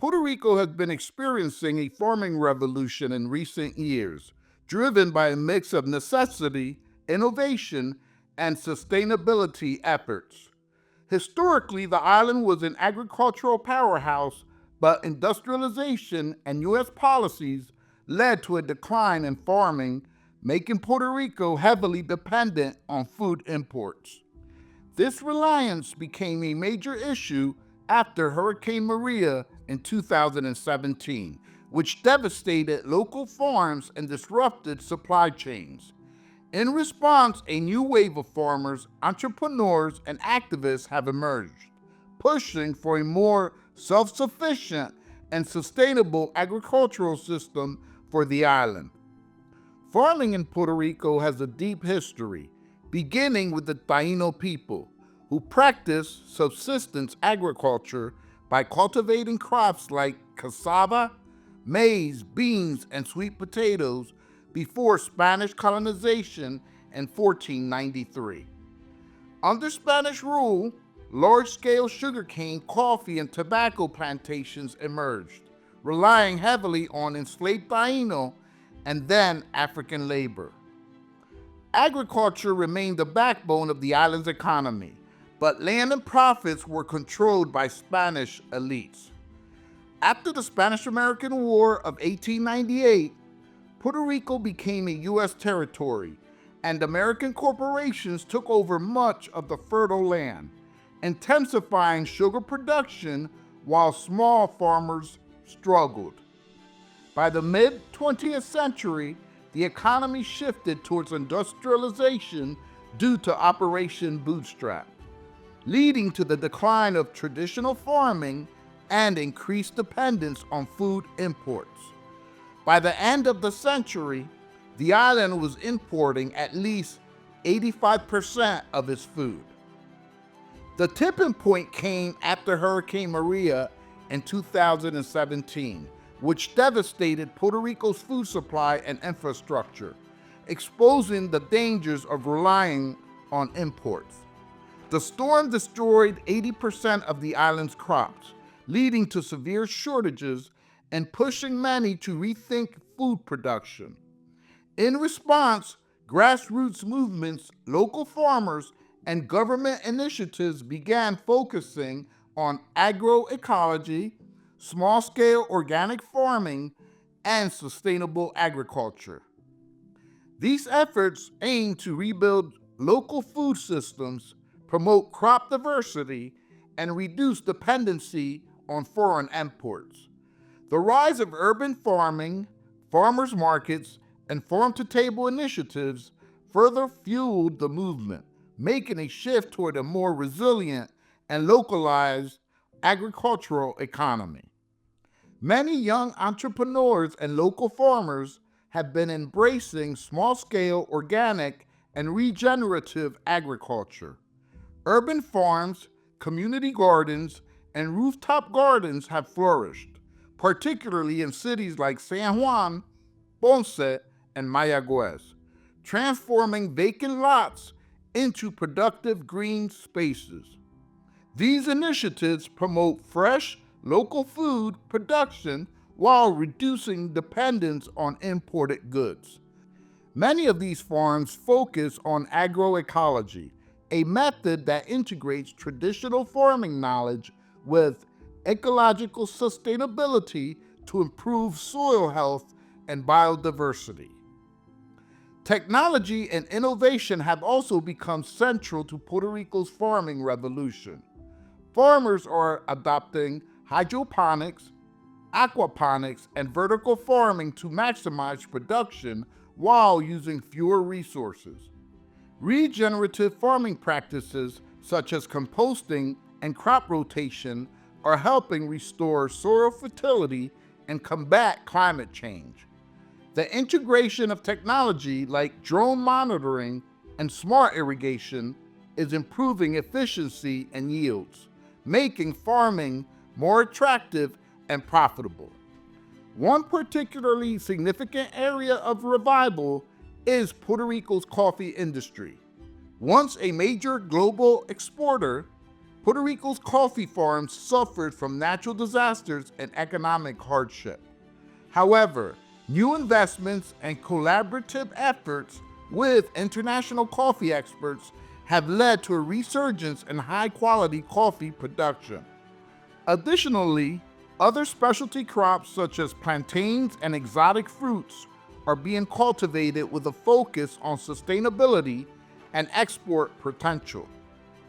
Puerto Rico has been experiencing a farming revolution in recent years, driven by a mix of necessity, innovation, and sustainability efforts. Historically, the island was an agricultural powerhouse, but industrialization and U.S. policies led to a decline in farming, making Puerto Rico heavily dependent on food imports. This reliance became a major issue after Hurricane Maria in 2017, which devastated local farms and disrupted supply chains. In response, a new wave of farmers, entrepreneurs, and activists have emerged, pushing for a more self sufficient and sustainable agricultural system for the island. Farming in Puerto Rico has a deep history, beginning with the Taino people, who practiced subsistence agriculture by cultivating crops like cassava, maize, beans, and sweet potatoes before Spanish colonization in 1493. Under Spanish rule, large-scale sugarcane, coffee, and tobacco plantations emerged, relying heavily on enslaved Taino and then African labor. Agriculture remained the backbone of the island's economy, but land and profits were controlled by Spanish elites. After the Spanish-American War of 1898, Puerto Rico became a U.S. territory, and American corporations took over much of the fertile land, intensifying sugar production while small farmers struggled. By the mid 20th century, the economy shifted towards industrialization due to Operation Bootstrap, leading to the decline of traditional farming and increased dependence on food imports. By the end of the century, the island was importing at least 85% of its food. The tipping point came after Hurricane Maria in 2017, which devastated Puerto Rico's food supply and infrastructure, exposing the dangers of relying on imports. The storm destroyed 80% of the island's crops, leading to severe shortages and pushing many to rethink food production. In response, grassroots movements, local farmers, and government initiatives began focusing on agroecology, small scale organic farming, and sustainable agriculture. These efforts aim to rebuild local food systems, promote crop diversity, and reduce dependency on foreign imports. The rise of urban farming, farmers markets, and farm to table initiatives further fueled the movement, making a shift toward a more resilient and localized agricultural economy. Many young entrepreneurs and local farmers have been embracing small scale organic and regenerative agriculture. Urban farms, community gardens, and rooftop gardens have flourished, particularly in cities like San Juan, Ponce, and Mayagüez, transforming vacant lots into productive green spaces. These initiatives promote fresh, local food production while reducing dependence on imported goods. Many of these farms focus on agroecology, a method that integrates traditional farming knowledge with ecological sustainability to improve soil health and biodiversity. Technology and innovation have also become central to Puerto Rico's farming revolution. Farmers are adopting hydroponics, aquaponics, and vertical farming to maximize production while using fewer resources. Regenerative farming practices such as composting and crop rotation are helping restore soil fertility and combat climate change. The integration of technology like drone monitoring and smart irrigation is improving efficiency and yields, making farming more attractive and profitable. One particularly significant area of revival is Puerto Rico's coffee industry. Once a major global exporter, Puerto Rico's coffee farms suffered from natural disasters and economic hardship. However, new investments and collaborative efforts with international coffee experts have led to a resurgence in high-quality coffee production. Additionally, other specialty crops such as plantains and exotic fruits are being cultivated with a focus on sustainability and export potential,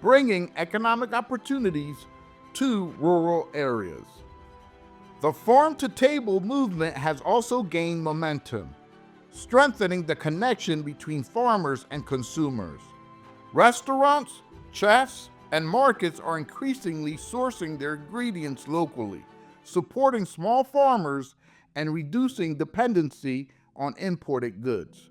bringing economic opportunities to rural areas. The farm-to-table movement has also gained momentum, strengthening the connection between farmers and consumers. Restaurants, chefs, and markets are increasingly sourcing their ingredients locally, supporting small farmers and reducing dependency on imported goods.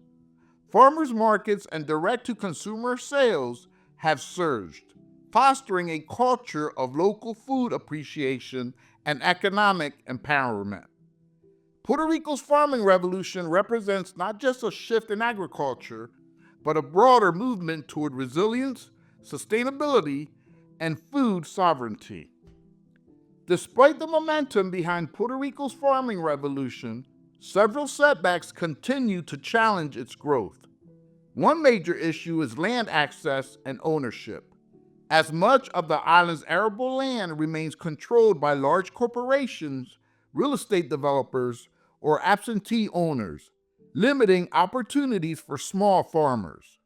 Farmers markets and direct-to-consumer sales have surged, fostering a culture of local food appreciation and economic empowerment. Puerto Rico's farming revolution represents not just a shift in agriculture, but a broader movement toward resilience, sustainability, and food sovereignty. Despite the momentum behind Puerto Rico's farming revolution, several setbacks continue to challenge its growth. One major issue is land access and ownership, as much of the island's arable land remains controlled by large corporations, real estate developers, or absentee owners, limiting opportunities for small farmers.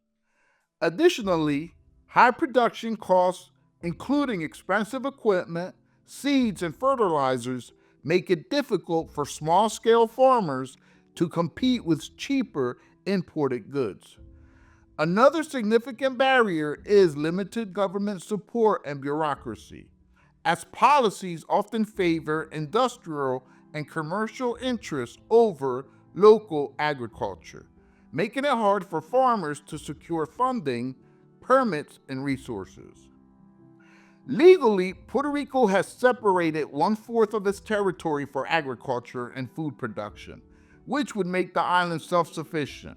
Additionally, high production costs, including expensive equipment, seeds, and fertilizers, make it difficult for small-scale farmers to compete with cheaper imported goods. Another significant barrier is limited government support and bureaucracy, as policies often favor industrial and commercial interests over local agriculture, making it hard for farmers to secure funding, permits, and resources. Legally, Puerto Rico has separated one-fourth of its territory for agriculture and food production, which would make the island self-sufficient.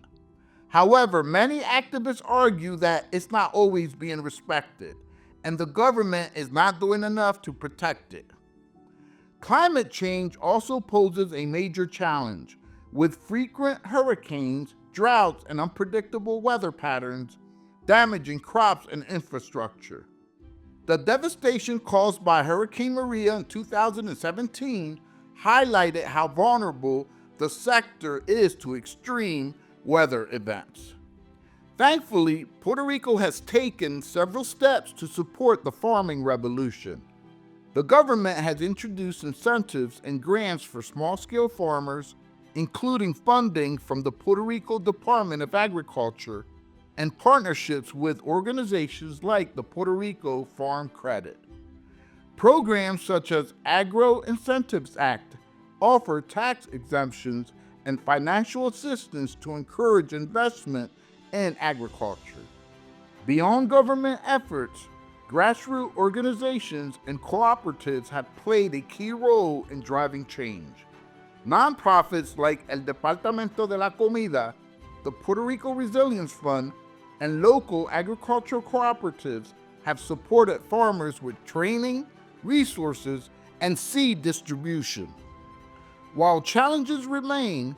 However, many activists argue that it's not always being respected, and the government is not doing enough to protect it. Climate change also poses a major challenge, with frequent hurricanes, droughts, and unpredictable weather patterns damaging crops and infrastructure. The devastation caused by Hurricane Maria in 2017 highlighted how vulnerable the sector is to extreme weather events. Thankfully, Puerto Rico has taken several steps to support the farming revolution. The government has introduced incentives and grants for small-scale farmers, including funding from the Puerto Rico Department of Agriculture and partnerships with organizations like the Puerto Rico Farm Credit. Programs such as Agro Incentives Act offer tax exemptions and financial assistance to encourage investment in agriculture. Beyond government efforts, grassroots organizations and cooperatives have played a key role in driving change. Nonprofits like El Departamento de la Comida, the Puerto Rico Resilience Fund, and local agricultural cooperatives have supported farmers with training, resources, and seed distribution. While challenges remain,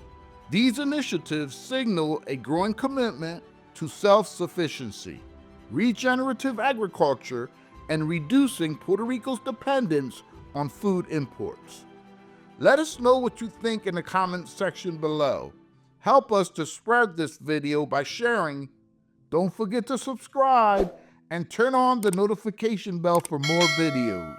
these initiatives signal a growing commitment to self-sufficiency, regenerative agriculture, and reducing Puerto Rico's dependence on food imports. Let us know what you think in the comments section below. Help us to spread this video by sharing. Don't forget to subscribe and turn on the notification bell for more videos.